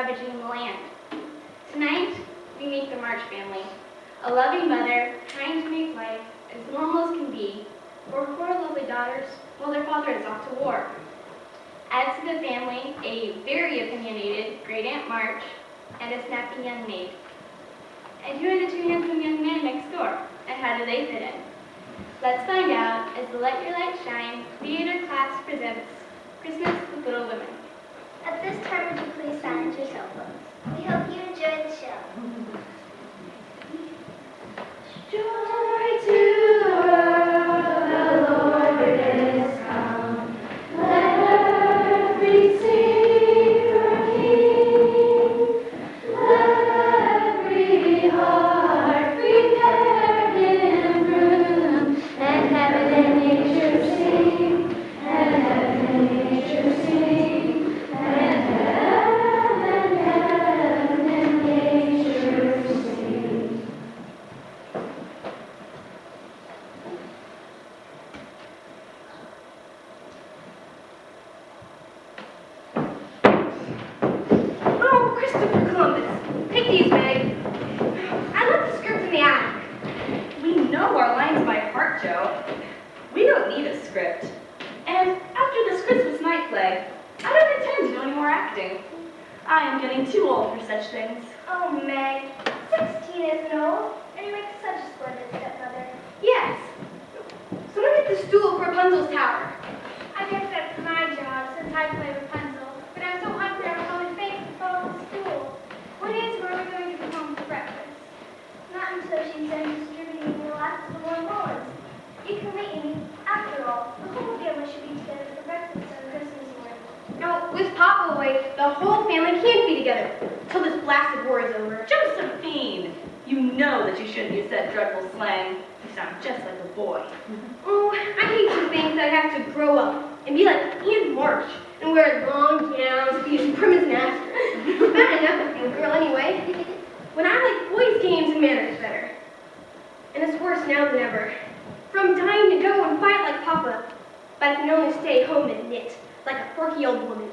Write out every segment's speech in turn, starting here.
ravaging the land. Tonight, we meet the March family, a loving mother trying to make life as normal as can be for four lovely daughters while their father is off to war. Add to the family a very opinionated great Aunt March and a snappy young maid. And who are the two handsome young men next door, and how do they fit in? Let's find out as the Let Your Light Shine theater class presents Christmas with Little Women. At this time, would you please silence your cell phones? We hope you enjoy the show. Joy to the world, the Lord is come. Let earth receive her King. Let every heart prepare Him room, and heaven and nature sing, and heaven and nature sing, and heaven and nature sing. Oh, Christopher Columbus. Take these, Meg. I left the script in the attic. We know our lines by heart, Joe. We don't need a script. And after this Christmas night play, I don't intend to do any more acting. I am getting too old for such things. Oh, Meg, 16 isn't old, and you make such a splendid stepmother. Yes. Someone get the stool for Rapunzel's tower. I guess that's my job since I play Rapunzel, but I'm so hungry I was on my face to fall off the stool. What is where are we going to be home for breakfast? Not until she sends distributing the last of the warm mullins. You can wait, Amy. After all, the whole family should be together for breakfast on Christmas morning. No, with Papa away, the whole family can't be together till this blasted war is over. Josephine, you know that you shouldn't use that dreadful slang. You sound just like a boy. Oh, I hate to think that I have to grow up and be like Aunt March and wear long gowns, be as prim as an asterisk. It's bad enough to be a girl anyway. When I like boys' games and manners better. And it's worse now than ever. For I'm dying to go and fight like Papa, but I can only stay home and knit like a porky old woman.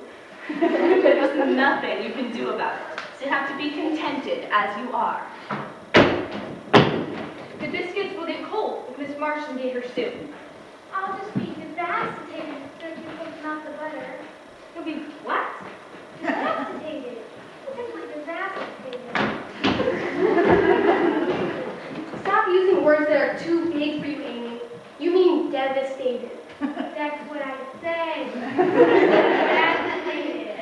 There's nothing you can do about it. So you have to be contented as you are. The biscuits will get cold if Miss Marston get her soup. I'll just be devastated if you take not the butter. You'll be what? Devastated. Simply devastated. Stop using words that are too big for you, Amy. You mean devastated. That's what I said. Devastated.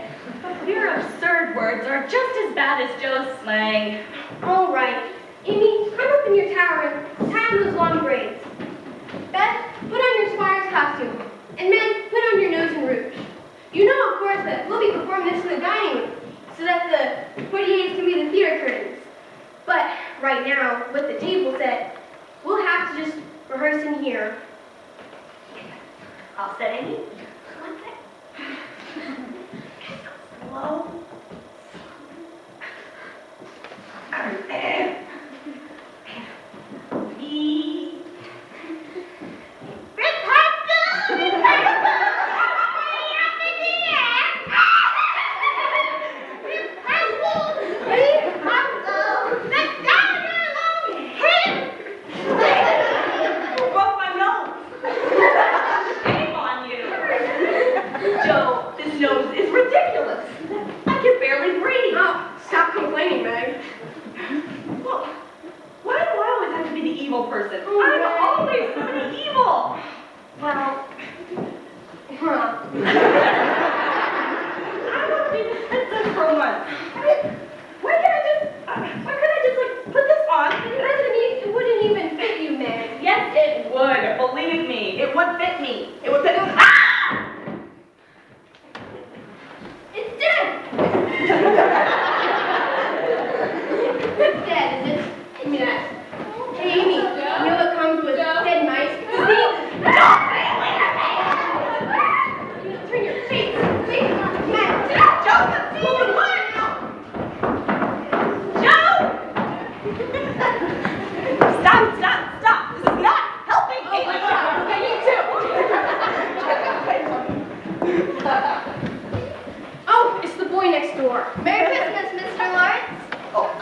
Your absurd words are just as bad as Joe's slang. All right. Amy, climb up in your tower and tie on those long braids. Beth, put on your squire's costume. And Meg, put on your nose and rouge. You know, of course, that we'll be performing this in the dining room so that the portieres can be the theater curtains. But right now, with the table set, we'll have to just rehearse in here. All set, Amy? One sec. Slow. Broke my nose. Shame on you. Joe, this nose is ridiculous. I can barely breathe. Oh, stop complaining, Meg.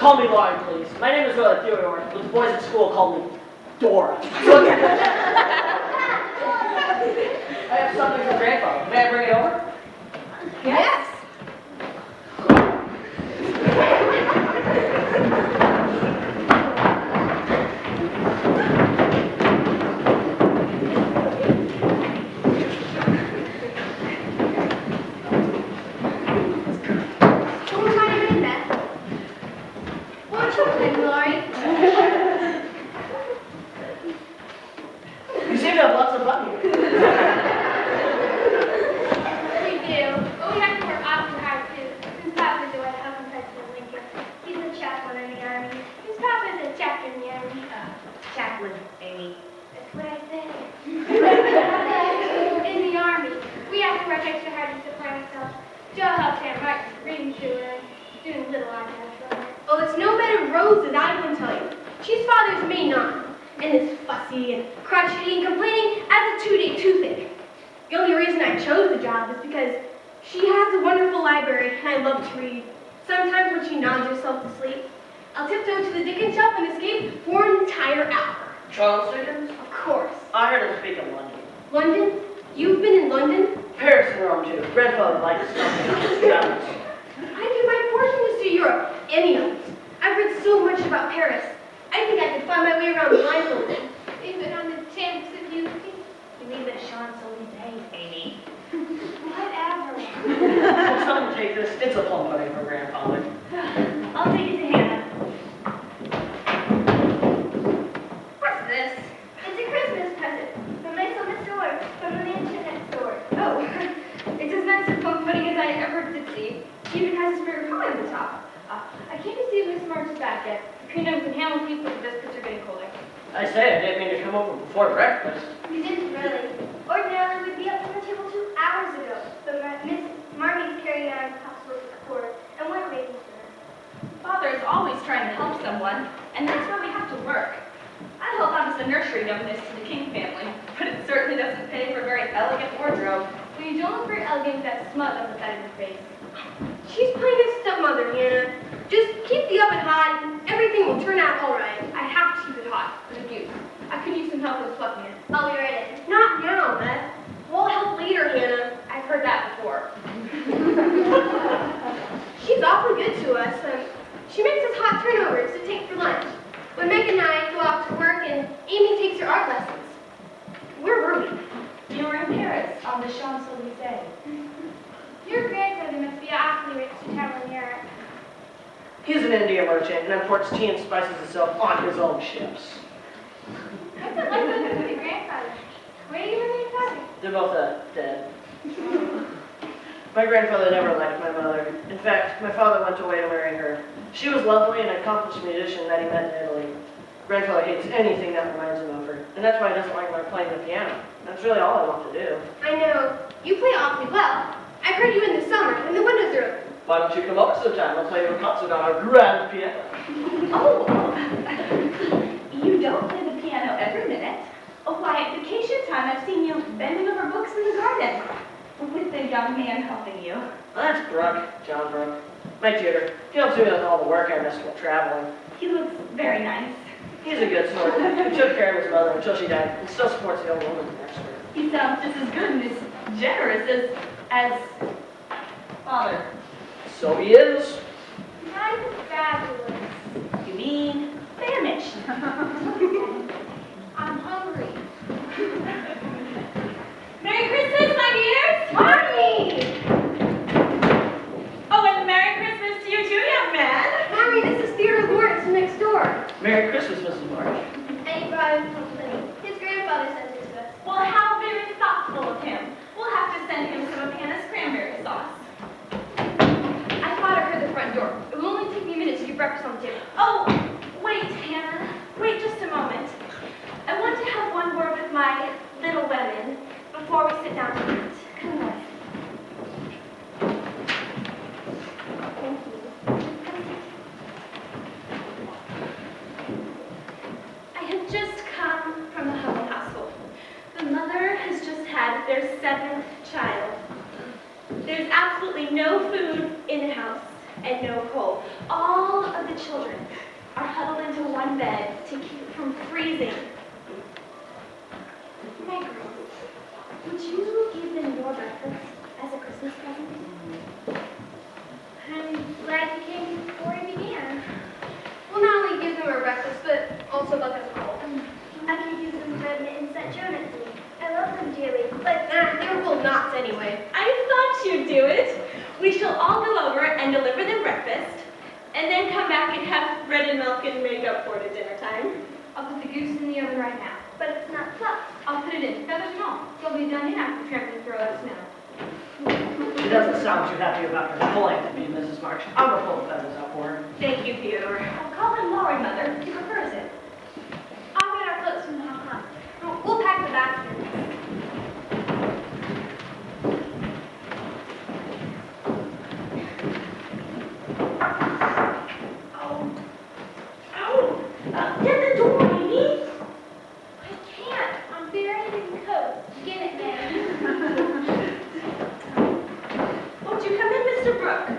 Call me Laurie, please. My name is Theodore, but the boys at school call me Dora. I have something for Grandpa. May I bring it over? Yes. You seem to have lots of fun here. We do, but we have to work awfully hard too. Since Papa's away, I'm President Lincoln. He's a chaplain in the Army. His Papa's a chaplain in the Army. Chaplain, Amy. That's what I said. In the Army, we have to work extra hard to support ourselves. Joe helps Aunt Martin reading to her, doing little odd jobs. Oh, it's no bed of roses, I can tell you. She's father's main aunt, and is fussy and crotchety and complaining as a 2-day toothache. The only reason I chose the job is because she has a wonderful library, and I love to read. Sometimes when she nods herself to sleep, I'll tiptoe to the Dickens shelf and escape for an entire hour. Charles Dickens? Of course. I heard him speak in London. London? You've been in London? Paris and Rome, too. Grandfather likes something. Travels. I give my fortunes to Europe, any of it. I've read so much about Paris. I think I could find my way around blindfolded. Even on the champs of beauty. You leave the Champs-Elysees, Amy. Whatever. Will someone take this? It's a plum pudding for Grandfather. I'll take it to Hannah. What's this? It's a Christmas present from my son store, from the mansion next door. Oh, it's as nice a plum pudding as I ever did see. It even has a spirit pie on the top. I can't see Miss March's back yet. The creams and ham and peas with the biscuits are getting colder. I say, I didn't mean to come over before breakfast. You didn't really. Ordinarily, we'd be up from the table 2 hours ago, but Miss Marmy's carrying on housework support, and we're making dinner. Father is always trying to help someone, and that's why we have to work. I help out as a nursery governess to the King family, but it certainly doesn't pay for a very elegant wardrobe. Well, you don't look very elegant with that smut on the side of your face. She's playing a stepmother, Hannah. Just keep the oven hot, and everything will turn out all right. I have to keep it hot for the goose. I could use some help with fluffing it. I'll be right in. Not now, Beth. We'll help later, Hannah. I've heard that before. She's awfully good to us. She makes us hot turnovers to take for lunch. When Meg and I go out to work and Amy takes her art lessons. Where were we? You were in Paris on the Champs-Elysees. Your grandfather must be awfully rich to travel in Europe. He's an India merchant and imports tea and spices himself on his own ships. What's it like living with your grandfather? Where do you live with your father? They're both dead. My grandfather never liked my mother. In fact, my father went away to marry her. She was lovely and an accomplished musician that he met in Italy. Grandfather hates anything that reminds him of her, and that's why he doesn't like my playing the piano. That's really all I want to do. I know. You play awfully well. I've heard you in the summer, and the windows are open. Why don't you come over sometime? I'll play you a concert on our grand piano. Oh, you don't play the piano every minute. Oh, why, at vacation time, I've seen you bending over books in the garden with the young man helping you. Well, that's Brooke, John Brooke. My tutor. He helps me with all the work I missed while traveling. He looks very nice. He's a good sort. He took care of his mother until she died and still supports the old woman next to her. He sounds just as good and as generous as father. So he is. I'm fabulous. You mean famished? I'm hungry. Merry Christmas, my dears! Mommy! Oh, and Merry Christmas to you too, young man! Mommy, this is Theodore Lawrence from next door. Merry Christmas, Mrs. March. And he brought his company. His grandfather sent it to us. Well, how very thoughtful of him. We'll have to send him some of Hannah's cranberry sauce. I thought I heard the front door. It will only take me a minute to get breakfast on the table. Oh, wait, Hannah. Wait just a moment. I want to have one word with my little women before we sit down to eat. Come with. I have just come from the Hubble household. The mother has just had their 7th child. There's absolutely no food in the house and no coal. All of the children are huddled into one bed to keep from freezing. My girls, would you give them your breakfast as a Christmas present? I'm glad you came before we began. We'll not only give them our breakfast, but also let them cold. I could use them bread mittens that Joe knit me. I love them dearly, but They were full of knots anyway. I thought you'd do it. We shall all go over and deliver them breakfast, and then come back and have bread and milk and make up for it at dinner time. I'll put the goose in the oven right now. but it's not fluff. I'll put it in, feathers and all. It'll be done in after trampling through all that snow. She doesn't sound too happy about her philanthropy, Mrs. March. I'm gonna pull the feathers out for her. Thank you, Theodore. I'll call him Laurie, Mother. He prefers it. I'll get our clothes from the hot pot. We'll pack the basket. Get the door, Amy. I can't. I'm buried in coats. Get it, man. Won't you come in, Mr. Brooke?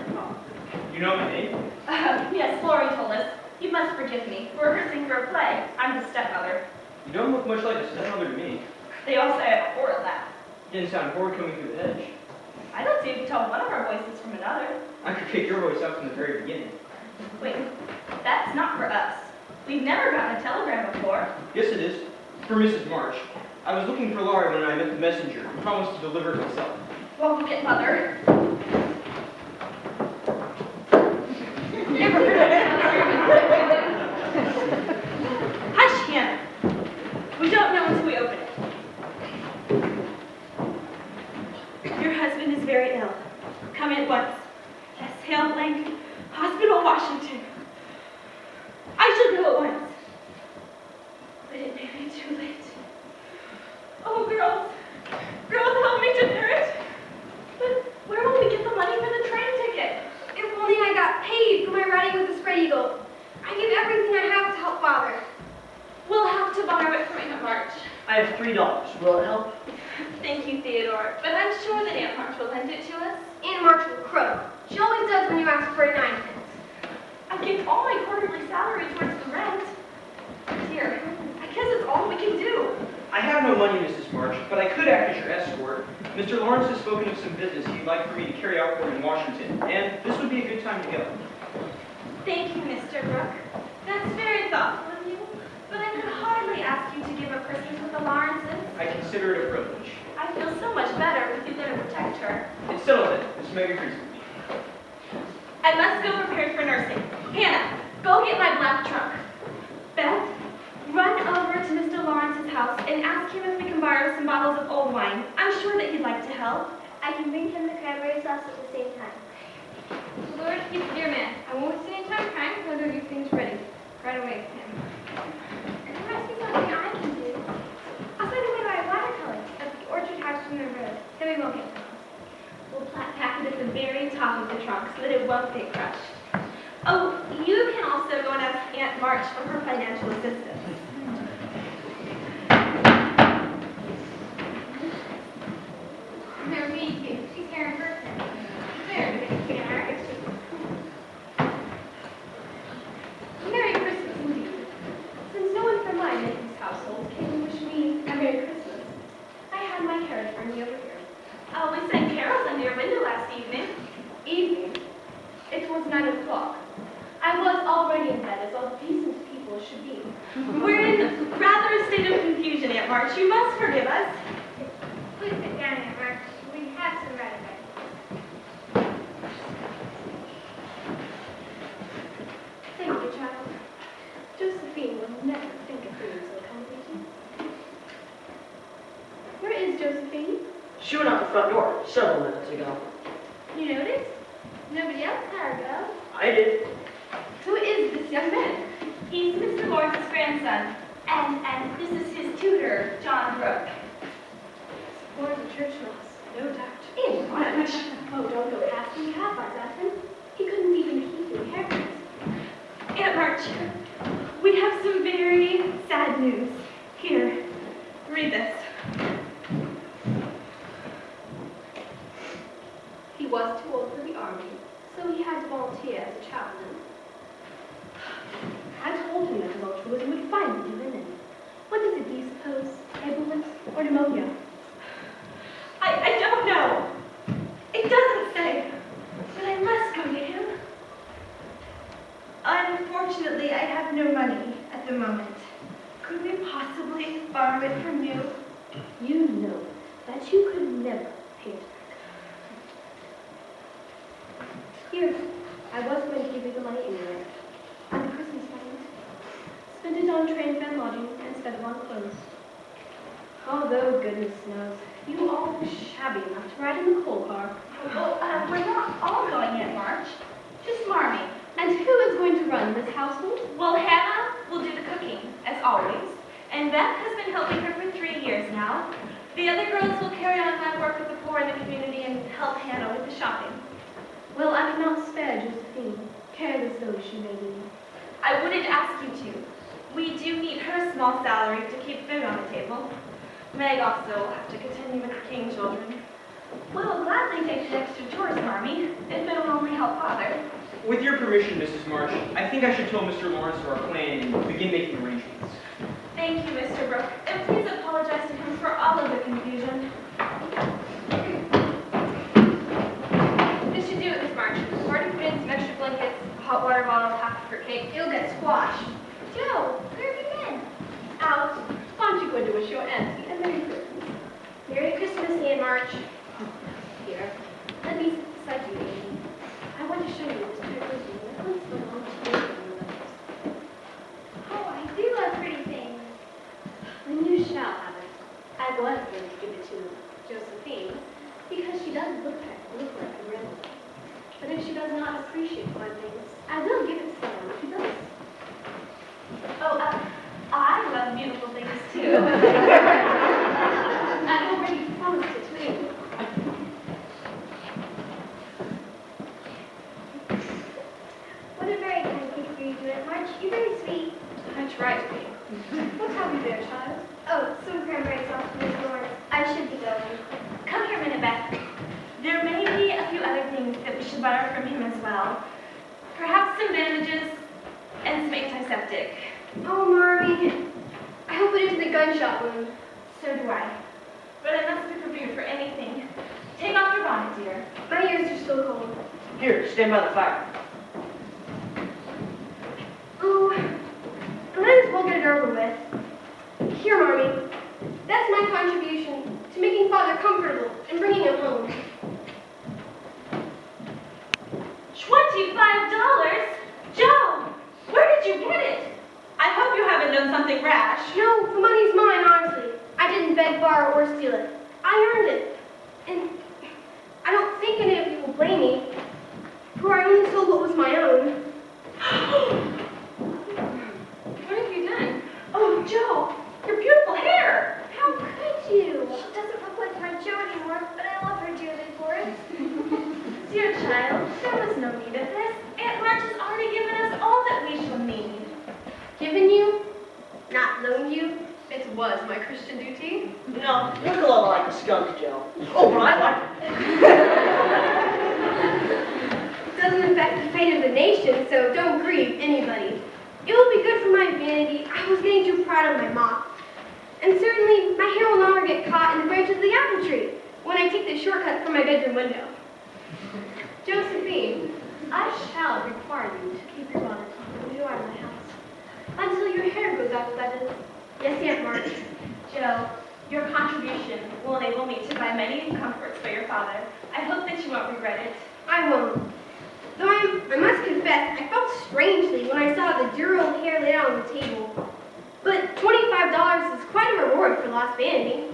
You know my name? Yes, Laurie told us. You must forgive me. We're rehearsing for a play. I'm the stepmother. You don't look much like a stepmother to me. They all say I have a horrid laugh. You didn't sound horrid coming through the hedge. I don't see if you tell one of our voices from another. I could pick your voice out from the very beginning. Wait, that's not for us. We've never gotten a telegram before. Yes, it is. For Mrs. March. I was looking for Laurie when I met the messenger and promised to deliver it myself. Won't get Mother. Hush, Hannah. We don't know until we open it. Your husband is very ill. Come at once. Hale Blank, Hospital, Washington. I should go at once. But it may be too late. Oh, girls. Girls, help me to bear it. But where will we get the money for the train ticket? If only I got paid for my riding with the spread eagle. I give everything I have to help Father. We'll have to borrow it from Aunt March. I have $3. Will it help? Thank you, Theodore. But I'm sure that Aunt March will lend it to us. Aunt March will crow. She always does when you ask for a 9 cents. I give all my quarterly salary towards the rent. Dear, I guess it's all we can do. I have no money, Mrs. March, but I could act as your escort. Mr. Lawrence has spoken of some business he'd like for me to carry out for him in Washington, and this would be a good time to go. Thank you, Mr. Brooke. That's very thoughtful of you. But I could hardly ask you to give a Christmas with the Lawrences. I consider it a privilege. I feel so much better with you there to protect her. It's settled then. Miss Megan Priestley. I must go prepared for nursing. Hannah, go get my black trunk. Beth, run over to Mr. Lawrence's house and ask him if we can borrow some bottles of old wine. I'm sure that he'd like to help. I can bring him the cranberry sauce at the same time. Lord, he's a dear man. I won't waste any time trying to go get things ready. Right away with him. There must be something I can do. I'll send away my watercolor at the orchard house from the road. Then we won't get lost. We'll pack it at the very top of the trunk so that it won't get crushed. Oh, you can also go and ask Aunt March for her financial assistance. They're really cute. She's here in person. Very good, Karen. Merry Christmas indeed. Since no one from my Nathan's household came to wish me a Merry Christmas, I had my carriage bring me over here. Oh, we sang carols under your window last evening. Evening. It was 9 o'clock. I was already in bed, as all decent people should be. We're in rather a state of confusion, Aunt March. You must forgive us. Please sit down, Aunt March. We have some right away. Thank you, child. Josephine will never think of doing so accommodating. Where is Josephine? She went out the front door several minutes ago. You noticed? Nobody else had her go. I did. Who is this young man? He's Mr. Lawrence's grandson. And this is his tutor, John Brooke. Born of the church mouse, no doubt. In March. Oh, don't go casting half-eyes at him. He couldn't even keep your haircuts. Aunt March, we have some very sad news. Here, read this. He was too old for the army, so he had to volunteer as a chaplain. finally given in. What does it be, suppose? Ebullience or pneumonia? I don't know. It doesn't say, but I must go to him. Unfortunately, I have no money at the moment. Could we possibly borrow it from you? You know that you could never pay it back. Here, I was going to give you the money anyway. On the Christmas fund. Spend it on train fare, lodging, and spend it on clothes. Although, goodness knows, you all look shabby enough to ride in the coal car. Well, we're not all going yet, March. Just Marmee. And who is going to run this household? Well, Hannah will do the cooking, as always. And Beth has been helping her for 3 years now. The other girls will carry on my work with the poor in the community and help Hannah with the shopping. Well, I cannot spare Josephine, careless though she may be. I wouldn't ask you to. We do need her small salary to keep food on the table. Meg also will have to continue with the King children. We'll gladly take the extra chores, Marmee, if it'll only help Father. With your permission, Mrs. March, I think I should tell Mr. Lawrence of our plan and begin making arrangements. Thank you, Mr. Brooke, and please apologize to him for all of the confusion. This should do it, Miss March. Marty put in some extra blankets, a hot water bottle, half a fruit cake. It'll get squashed. Joe, where have you been? Out. Why don't you go to a show Auntie and Merry Christmas? Merry Christmas, Aunt March. Here, let me sit beside you, Amy. I want to show you this tradition that once belonged to you and your others. Oh, I do love pretty things. Then you shall have it. I was going to give it to Josephine because she does look like a grandmother. But if she does not appreciate fine things, I will give it to someone who does. Oh, I love beautiful things too. I've already promised it to you. What a very kind gift for you, Aunt March. You're very sweet. I try to be. What have you there, child? Oh, some cranberry sauce for Miss Lawrence. I should be going. Come here a minute, Beth. There may be a few other things that we should borrow from him as well. Perhaps some bandages and some antiseptic. Oh, Marmee. I hope it isn't a gunshot wound. So do I. But I must be prepared for anything. Take off your bonnet, dear. My ears are still cold. Here, stand by the fire. Oh, I might as well get it over with. Here, Marmee. That's my contribution to making Father comfortable and bringing him home. $25? Joe, where did you get it? I hope you haven't done something rash. No, the money's mine, honestly. I didn't beg, borrow, or steal it. I earned it. And I don't think any of you will blame me, for I only sold what was my own. What have you done? Oh, Joe, your beautiful hair. How could you? She doesn't look like my Joe anymore, but I love her dearly for it. Dear child, there was no need of this. Aunt March has already given us all that we shall need. Given you? Not loaned you? It was my Christian duty. No, you look a little like a skunk, Joe. Oh, but I like it. It doesn't affect the fate of the nation, so don't grieve anybody. It will be good for my vanity. I was getting too proud of my moth. And certainly, my hair will no longer get caught in the branches of the apple tree when I take the shortcut from my bedroom window. Josephine, I shall require you to keep your bonnet on when you are in my house. Until your hair grows out, that is. Yes, Aunt March. Joe, your contribution will enable me to buy many comforts for your father. I hope that you won't regret it. I won't. Though I must confess, I felt strangely when I saw the dear old hair laid out on the table. But $25 is quite a reward for lost vanity.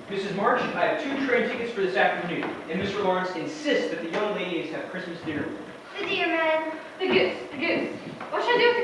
Mrs. March, I have 2 train tickets for this afternoon, and Mr. Lawrence insists that the young ladies have Christmas dinner with him. The dear man. The goose, the goose. What should I do with